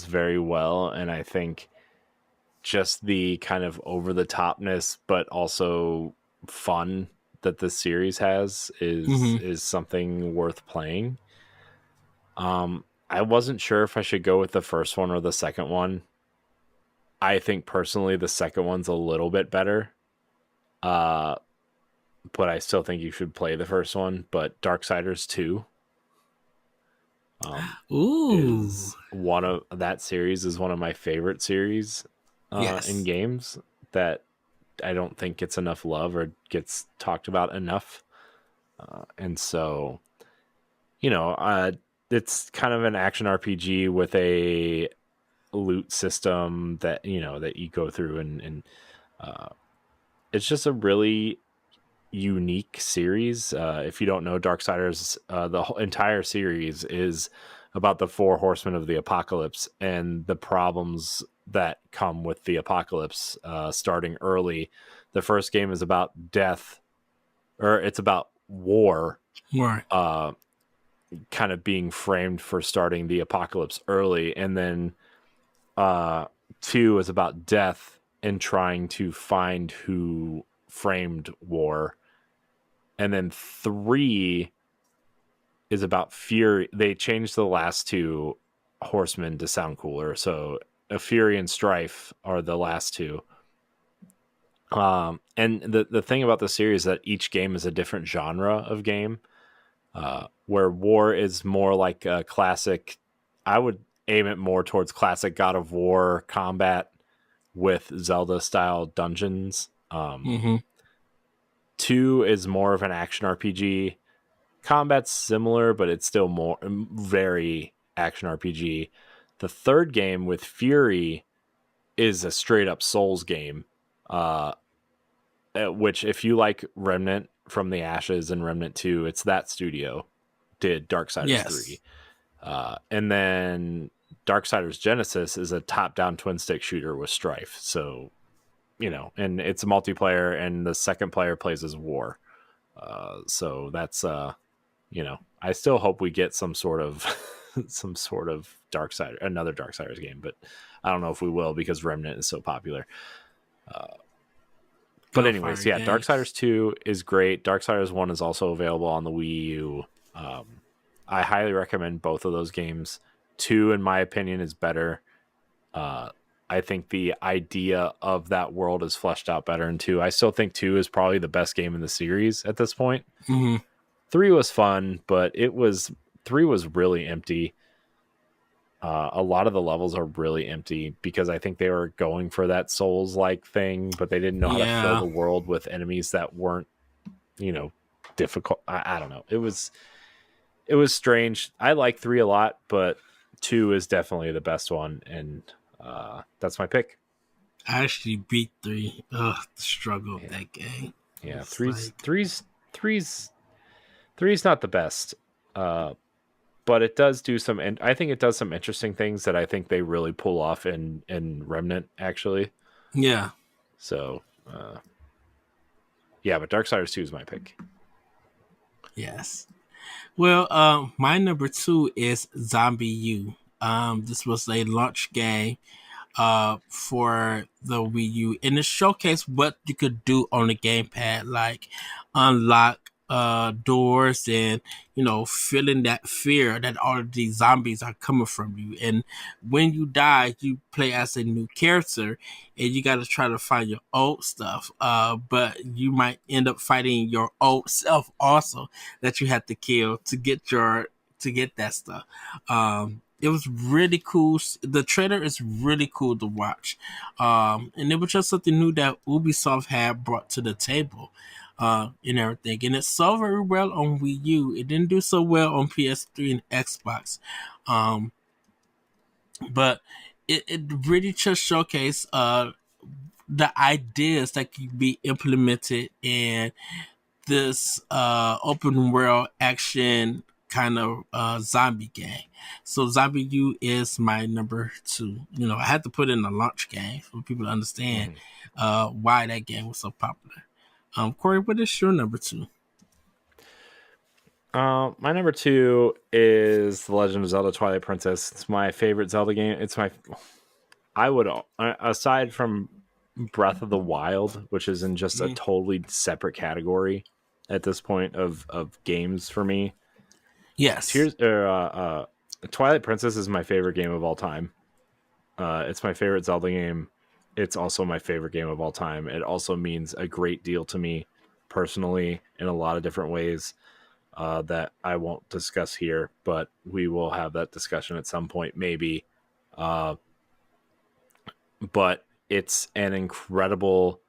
very well, and I think just the kind of over the topness, but also fun that this series has Mm-hmm. is something worth playing. I wasn't sure if I should go with the first one or the second one. I think personally the second one's a little bit better. Uh, but I still think you should play the first one. But Darksiders 2 um, Ooh, is one of that series is one of my favorite series in yes. games that I don't think gets enough love or gets talked about enough. And so, you know, it's kind of an action RPG with a loot system that, you know, that you go through, and uh, it's just a really unique series. If you don't know, Darksiders, the whole entire series is about the four horsemen of the apocalypse and the problems that come with the apocalypse, starting early. The first game is about death, or it's about war, Right. uh, kind of being framed for starting the apocalypse early. And then uh, two is about death and trying to find who framed war. And then three is about Fury. They changed the last two horsemen to sound cooler. So a Fury and Strife are the last two. And the thing about the series is that each game is a different genre of game. Where War is more like a classic. I would aim it more towards classic God of War combat with Zelda style dungeons. Mm-hmm. Two is more of an action RPG. Combat's similar, but it's still more very action RPG. The third game with Fury is a straight up Souls game, which if you like Remnant from the Ashes and Remnant 2, it's that studio did Darksiders Yes. 3. And then Darksiders Genesis is a top down twin stick shooter with Strife. So, you know, and it's a multiplayer, and the second player plays as War. So that's you know, I still hope we get some sort of some sort of another Darksiders game, but I don't know if we will because Remnant is so popular. But anyways, yeah, Games. Darksiders 2 is great. Darksiders 1 is also available on the Wii U. I highly recommend both of those games. 2, in my opinion, is better. I think the idea of that world is fleshed out better in 2. I still think 2 is probably the best game in the series at this point. Mm-hmm. 3 was fun, but 3 was really empty. A lot of the levels are really empty because I think they were going for that Souls-like thing, but they didn't know how to fill the world with enemies that weren't, you know, difficult. I don't know. It was strange. I like 3 a lot, but 2 is definitely the best one, and that's my pick. I actually beat 3. Ugh, the struggle of that game. Yeah, It's three's not the best. But it does do some, and I think it does some interesting things that I think they really pull off in Remnant, actually. Yeah. So, yeah, but Darksiders 2 is my pick. Yes. Well, my number 2 is Zombie U. This was a launch game for the Wii U, and it showcased what you could do on the gamepad, like unlock doors and, you know, feeling that fear that all of these zombies are coming from you. And when you die, you play as a new character, and you got to try to find your old stuff. But you might end up fighting your old self also that you have to kill to get that stuff. It was really cool. The trailer is really cool to watch. And it was just something new that Ubisoft had brought to the table, and everything. And it sold very well on Wii U. It didn't do so well on PS3 and Xbox. But it really just showcased the ideas that could be implemented in this open world action kind of zombie game. So Zombie U is my number 2. You know, I had to put in a launch game for people to understand why that game was so popular. Corey, what is your number 2? My number 2 is The Legend of Zelda Twilight Princess. It's my favorite Zelda game. I would, aside from Breath of the Wild, which is in just a totally separate category at this point of games for me. Yes. Twilight Princess is my favorite game of all time. It's my favorite Zelda game. It's also my favorite game of all time. It also means a great deal to me personally in a lot of different ways that I won't discuss here, but we will have that discussion at some point, maybe. But it's an incredible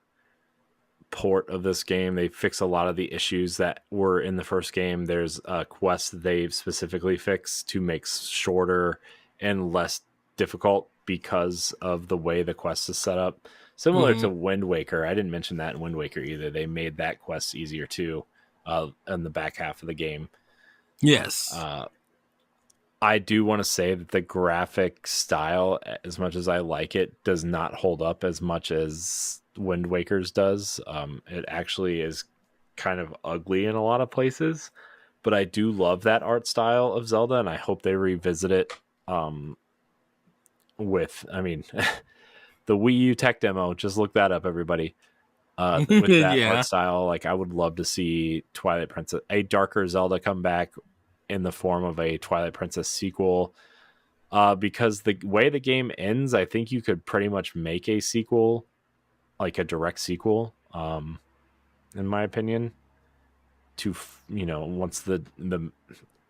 port of this game. They fix a lot of the issues that were in the first game. There's a quest that they've specifically fixed to make shorter and less difficult because of the way the quest is set up. Similar to Wind Waker. I didn't mention that in Wind Waker either. They made that quest easier too in the back half of the game. Yes. I do want to say that the graphic style, as much as I like it, does not hold up as much as Wind Waker's does. It actually is kind of ugly in a lot of places, but I do love that art style of Zelda, and I hope they revisit it with, I mean, the Wii U tech demo. Just look that up, everybody. With that Yeah. art style, like I would love to see Twilight Princess, a darker Zelda, come back in the form of a Twilight Princess sequel. Because the way the game ends, I think you could pretty much make a sequel, like a direct sequel, in my opinion. To once the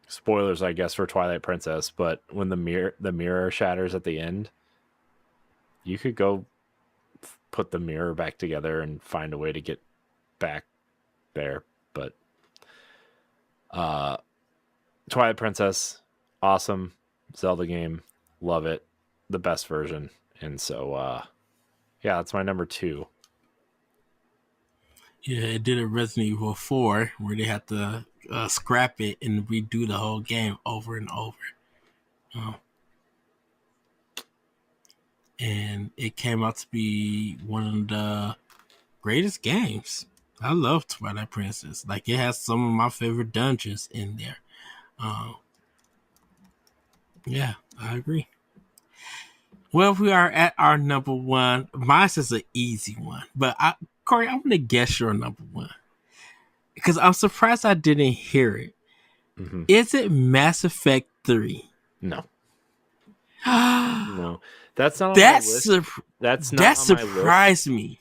spoilers, I guess, for Twilight Princess, but when the mirror shatters at the end, you could go put the mirror back together and find a way to get back there. But Twilight Princess, awesome Zelda game, love it, the best version. And so yeah, that's my number 2. Yeah, it did a Resident Evil 4 where they had to scrap it and redo the whole game over and over. And it came out to be one of the greatest games. I love Twilight Princess. Like, it has some of my favorite dungeons in there. Yeah, I agree. Well, we are at our number 1. Mine is an easy one. But, Corey, I'm going to guess your number 1. Because I'm surprised I didn't hear it. Mm-hmm. Is it Mass Effect 3? No. No. That's not on my list. That's not that on my surprised list. me.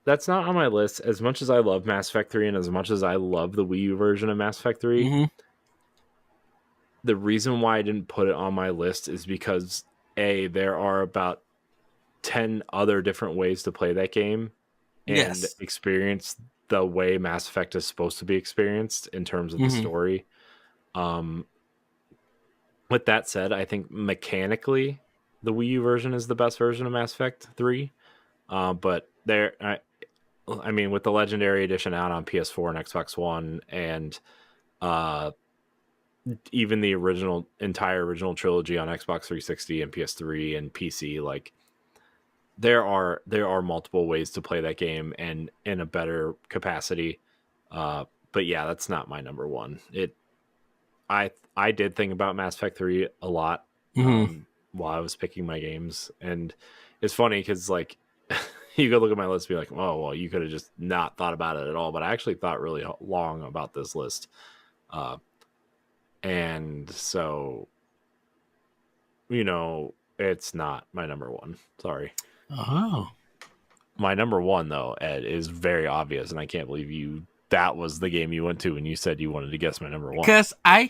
That's not on my list. As much as I love Mass Effect 3 and as much as I love the Wii U version of Mass Effect 3, the reason why I didn't put it on my list is because there are about 10 other different ways to play that game and experience the way Mass Effect is supposed to be experienced in terms of the story. With that said, I think mechanically the Wii U version is the best version of Mass Effect 3. But I mean, with the Legendary Edition out on PS4 and Xbox One, and even the entire original trilogy on Xbox 360 and PS3 and PC, like there are multiple ways to play that game and in a better capacity. But yeah, that's not my number 1. I did think about Mass Effect 3 a lot while I was picking my games, and it's funny because like you could look at my list and be like, oh well, you could have just not thought about it at all, but I actually thought really long about this list, and so it's not my number 1. Sorry. My number 1 though, Ed, is very obvious, and I can't believe that was the game you went to and you said you wanted to guess my number 1. Because I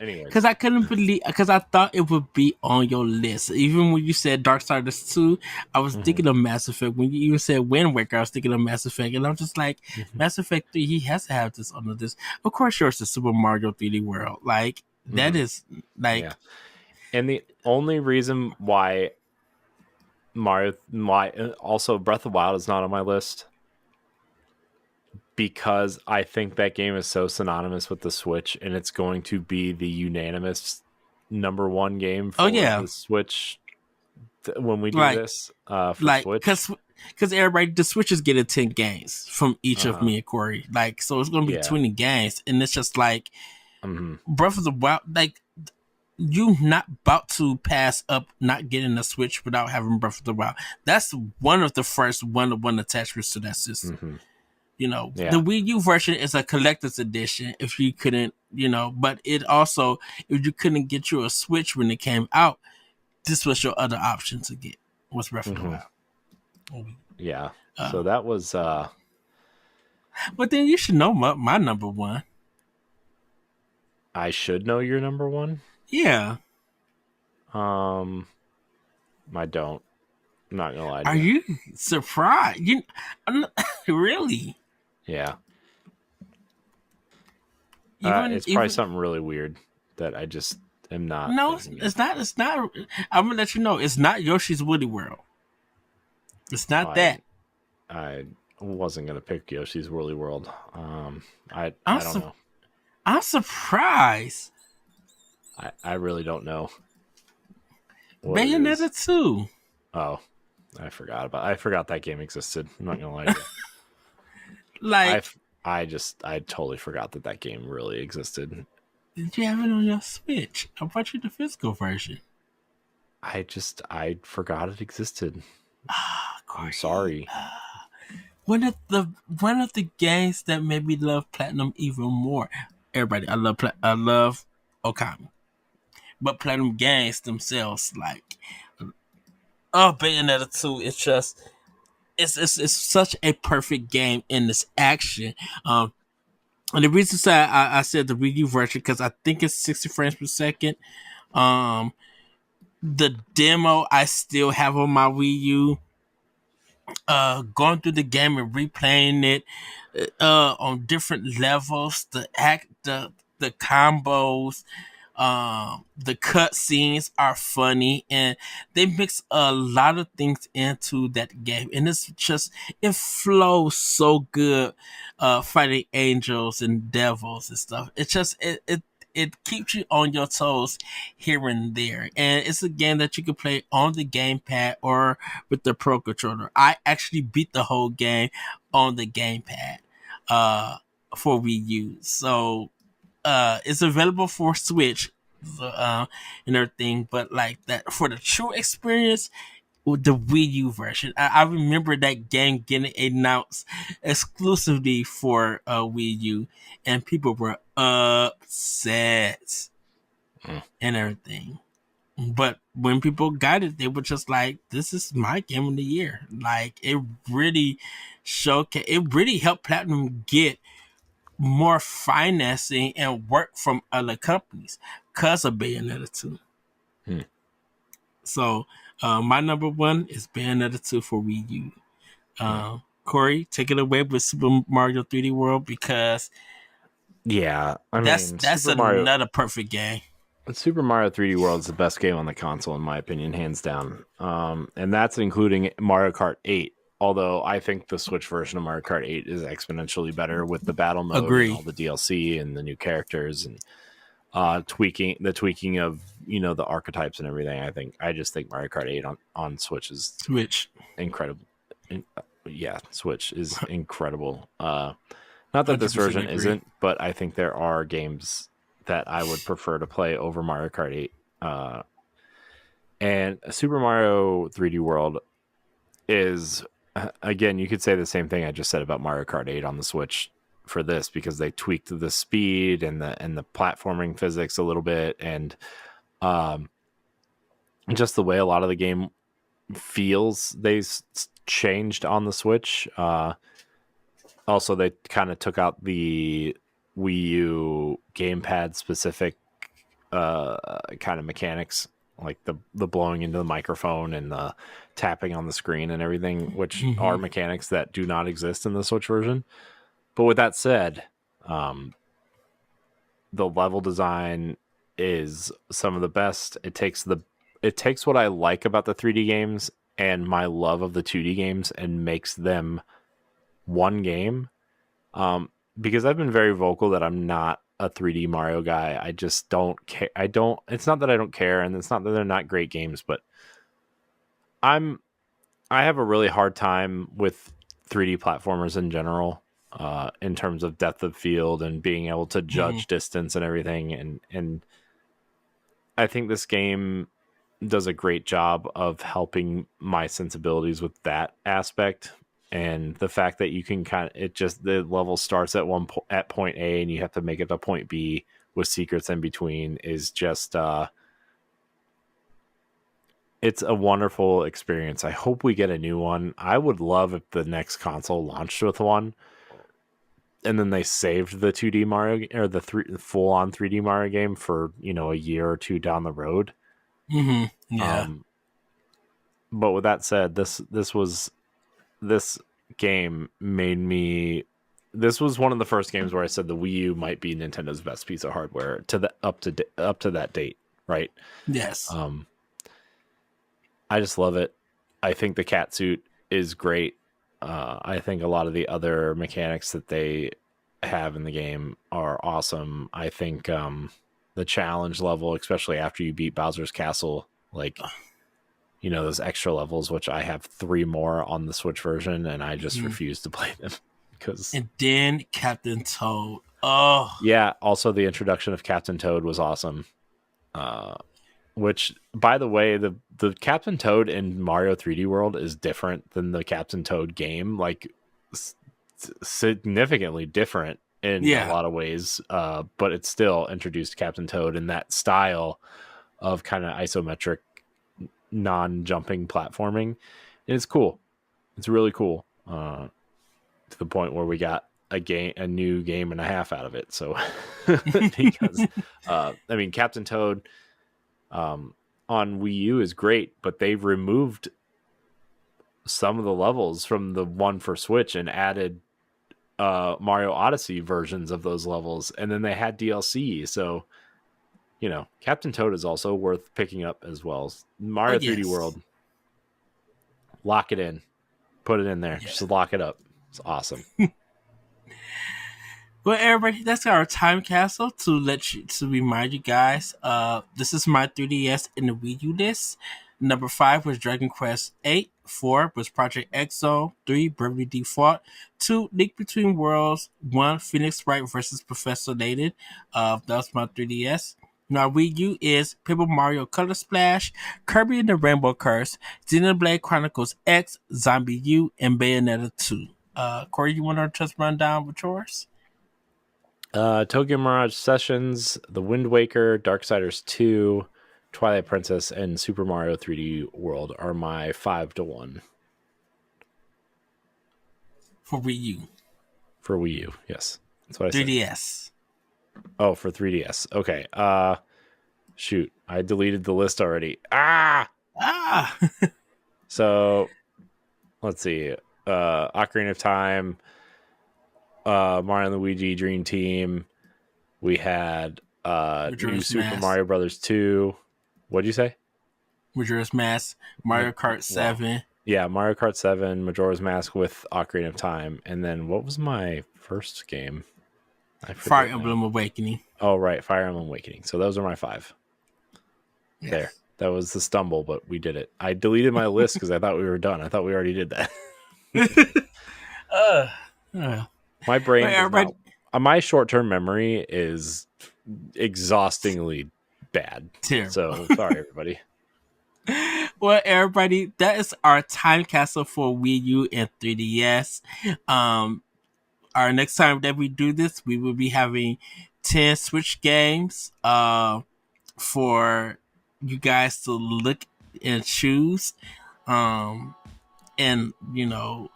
couldn't believe, because I thought it would be on your list. Even when you said Darksiders 2, I was thinking of Mass Effect. When you even said Wind Waker, I was thinking of Mass Effect. And I'm just like, Mass Effect 3, he has to have this on the list. Of course, yours is Super Mario 3D World. Like, that is, like... Yeah. And the only reason why also Breath of the Wild is not on my list, because I think that game is so synonymous with the Switch, and it's going to be the unanimous number 1 game for the Switch when we do this for Switch. Because everybody, the Switch is getting 10 games from each of me and Corey. Like, so it's going to be 20 games, and it's just like Breath of the Wild, like, you not about to pass up not getting a Switch without having Breath of the Wild. That's one of the first one-to-one attachments to that system. The Wii U version is a collector's edition if you couldn't, but it also, if you couldn't get you a Switch when it came out, this was your other option to get, was Breath of the Wild. Yeah. So that was... But then you should know my number 1. I should know your number 1? Yeah. I don't. I'm not gonna lie to you. Are you surprised? Really? Yeah. Even It's probably even something really weird that I just am not no, thinking of. it's not. It's not. I'm gonna let you know. It's not Yoshi's Woody World. It's not I that. I wasn't gonna pick Yoshi's Woolly World. I'm I don't know. I'm surprised. I really don't know what it Bayonetta is. 2. Oh, I forgot that game existed. I'm not gonna lie to you. I Like, I totally forgot that that game really existed. did you have it on your Switch? I bought you the physical version. I forgot it existed. Ah, I'm Corey. sorry. One of the games that made me love Platinum even more. Everybody, I love Okami, but Platinum games themselves, like, Bayonetta 2, it's such a perfect game in this action. And the reason I said the Wii U version because I think it's 60 frames per second. Um, the demo I still have on my Wii U. Going through the game and replaying it on different levels, the combos, the cut scenes are funny, and they mix a lot of things into that game, and it flows so good. Fighting angels and devils and stuff. It keeps you on your toes here and there, and it's a game that you can play on the gamepad or with the Pro Controller. I actually beat the whole game on the gamepad uh, for Wii U. So it's available for Switch and everything, but like that for the true experience with the Wii U version. I remember that game getting announced exclusively for Wii U, and people were upset Mm. and everything. But when people got it, they were just like, "This is my game of the year." Like it really it really helped Platinum get more financing and work from other companies because of Bayonetta 2. Hmm. So my number one is Bayonetta 2 for Wii U. Hmm. Corey, take it away with Super Mario 3D World because Yeah, I mean that's another perfect game. Super Mario 3D World is the best game on the console in my opinion, hands down. And that's including Mario Kart 8. Although I think the Switch version of Mario Kart 8 is exponentially better with the battle mode and Agree. all the DLC and the new characters and tweaking of the archetypes and everything. I just think Mario Kart 8 on Switch is Switch. incredible. Yeah, Switch is incredible. Not that this 100% version agree. isn't, but I think there are games that I would prefer to play over Mario Kart 8. And Super Mario 3D World is, again, you could say the same thing I just said about Mario Kart 8 on the Switch for this because they tweaked the speed and the platforming physics a little bit, and um, just the way a lot of the game feels changed on the Switch. Also, they kind of took out the Wii U gamepad specific kind of mechanics, like the blowing into the microphone and the tapping on the screen and everything, which are Mm-hmm. mechanics that do not exist in the Switch version. But with that said, the level design is some of the best. It takes what I like about the 3D games and my love of the 2D games and makes them one game. Because I've been very vocal that I'm not a 3D Mario guy. I just don't care. I don't. It's not that I don't care, and it's not that they're not great games, but I'm. I have a really hard time with 3D platformers in general, in terms of depth of field and being able to Mm-hmm. judge distance and everything. And I think this game does a great job of helping my sensibilities with that aspect. And the fact that you can the level starts at point A and you have to make it to point B with secrets in between is just it's a wonderful experience. I hope we get a new one. I would love if the next console launched with one and then they saved the 2D Mario or the full on 3D Mario game for, a year or two down the road. Mm-hmm. Yeah. Um, but with that said, this game made me this was one of the first games where I said the Wii U might be Nintendo's best piece of hardware up to that date, right? Yes. I just love it. I think the cat suit is great. I think a lot of the other mechanics that they have in the game are awesome. I think the challenge level, especially after you beat Bowser's Castle, like, you know, those extra levels, which I have 3 more on the Switch version, and I just refuse to play them because. And then Captain Toad. Oh yeah. Also, the introduction of Captain Toad was awesome. Which, by the way, the Captain Toad in Mario 3D World is different than the Captain Toad game, like significantly different in a lot of ways. But it still introduced Captain Toad in that style of kind of isometric, non-jumping platforming. And it's cool. It's really cool. To the point where we got a new game and a half out of it. So, because I mean, Captain Toad on Wii U is great, but they've removed some of the levels from the one for Switch and added Mario Odyssey versions of those levels, and then they had DLC. So, you know, Captain Toad is also worth picking up as well. Mario 3D World, lock it in, put it in there, just lock it up. It's awesome. Well, everybody, that's our time capsule to remind you guys. This is my 3DS and the Wii U list. Number 5 was Dragon Quest 8. 4 was Project Exo. 3, Bravely Default. 2, Link Between Worlds. 1, Phoenix Wright versus Professor Layton. That was my 3DS. Now, Wii U is Paper Mario Color Splash, Kirby and the Rainbow Curse, Xenoblade Chronicles X, Zombie U, and Bayonetta 2. Corey, you want to just run down with yours? Tokyo Mirage Sessions, The Wind Waker, Darksiders 2, Twilight Princess, and Super Mario 3D World are my 5-1. For Wii U. For Wii U, yes. That's what I 3DS. said. Oh, for 3DS. Okay. Shoot. I deleted the list already. So, let's see. Ocarina of Time, Mario and Luigi Dream Team. We had New Super Mario Brothers 2. What'd you say? Majora's Mask, Mario Kart 7. Yeah, Mario Kart 7, Majora's Mask with Ocarina of Time. And then what was my first game? Fire Emblem Awakening. Oh, right. Fire Emblem Awakening. So those are my 5. Yes. There. That was the stumble, but we did it. I deleted my list because I thought we were done. I thought we already did that. My brain my short-term memory is exhaustingly bad. Terrible. So sorry, everybody. Well, everybody, that is our time capsule for Wii U and 3DS. Our next time that we do this, we will be having 10 Switch games for you guys to look and choose. And, you know,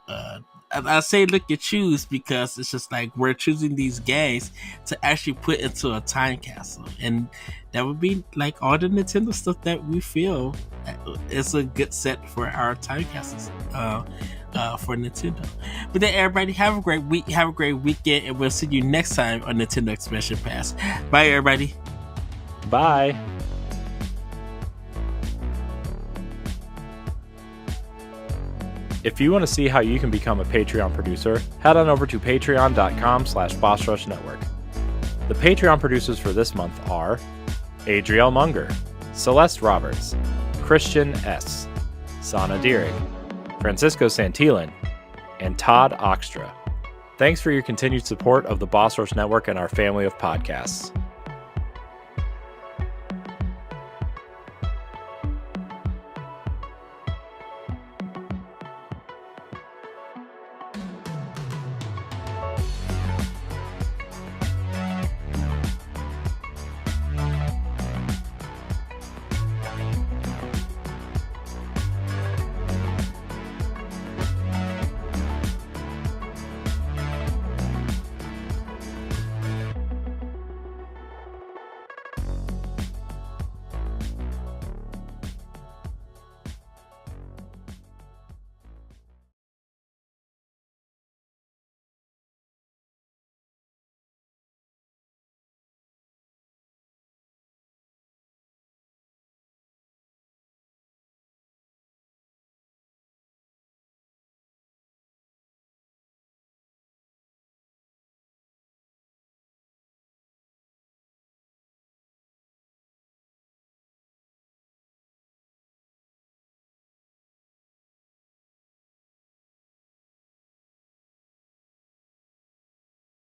I say look and choose because it's just like we're choosing these games to actually put into a time capsule. And that would be like all the Nintendo stuff that we feel is a good set for our time capsules for Nintendo. But then everybody have a great week, have a great weekend, and we'll see you next time on Nintendo Expansion Pass. Bye, everybody. Bye. If you want to see how you can become a Patreon producer, head on over to patreon.com/BossRushNetwork. The Patreon producers for this month are Adriel Munger, Celeste Roberts, Christian S., Sana Dirrig, Francisco Santillan, and Todd Oxtra. Thanks for your continued support of the Boss Rush Network and our family of podcasts.